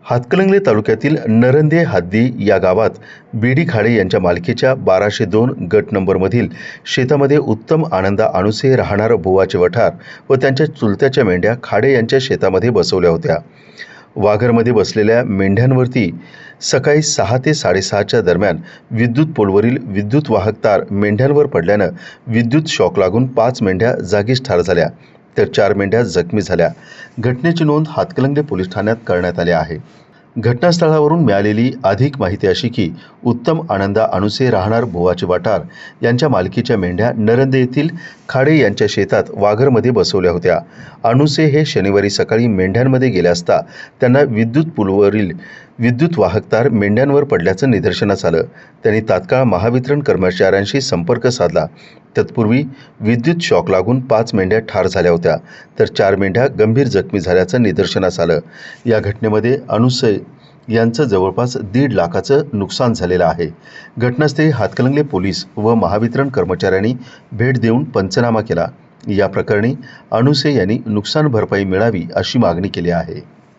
हातकणंगले तालुक्यातील नरंदे हद्दी या गावात बीडी खाडे यांच्या मालकीच्या 1202 गट नंबरमधील शेतामध्ये उत्तम आनंदा अणुसे राहणार बुवाचे वठार व त्यांच्या चुलत्याच्या मेंढ्या खाडे यांच्या शेतामध्ये बसवल्या होत्या। वाघरमध्ये बसलेल्या मेंढ्यांवरती सकाळी 6 ते 6:30च्या दरम्यान विद्युत पोलवरील विद्युत वाहक तार मेंढ्यांवर पडल्यानं विद्युत शॉक लागून 5 मेंढ्या जागीच ठार झाल्या तर 4 मेंढ्या जखमी झाल्या। घटनेची नोंद हातकणंगले पोलीस ठाण्यात करण्यात आली आहे। घटनास्थळावरून मिळालेली अधिक माहिती अशी की उत्तम आनंदा अणुसे राहणार बुवाचे वाठार यांच्या मालकीच्या मेंढ्या नरंदे येथील खाडे यांच्या शेतात वाघरमध्ये बसवल्या होत्या। अणुसे हे शनिवारी सकाळी मेंढ्यांमध्ये गेले असता त्यांना विद्युत पूलवरील विद्युत वाहक तार मेंढ्यांवर पडल्याचं निदर्शनास आलं। त्यांनी तात्काळ महावितरण कर्मचाऱ्यांशी संपर्क साधला। तत्पूर्वी विद्युत शॉक लागून 5 मेंढ्या ठार झाल्या होत्या तर 4 मेंढ्या गंभीर जखमी झाल्याचं निदर्शनास आलं। या घटनेमध्ये अणुसे यांचं जवळपास 1.5 लाखाचं नुकसान झालेलं आहे। घटनास्थळी हातकणंगले पोलीस व महावितरण कर्मचाऱ्यांनी भेट देऊन पंचनामा केला। या प्रकरणी अणुसे यांनी नुकसान भरपाई मिळावी अशी मागणी केली आहे।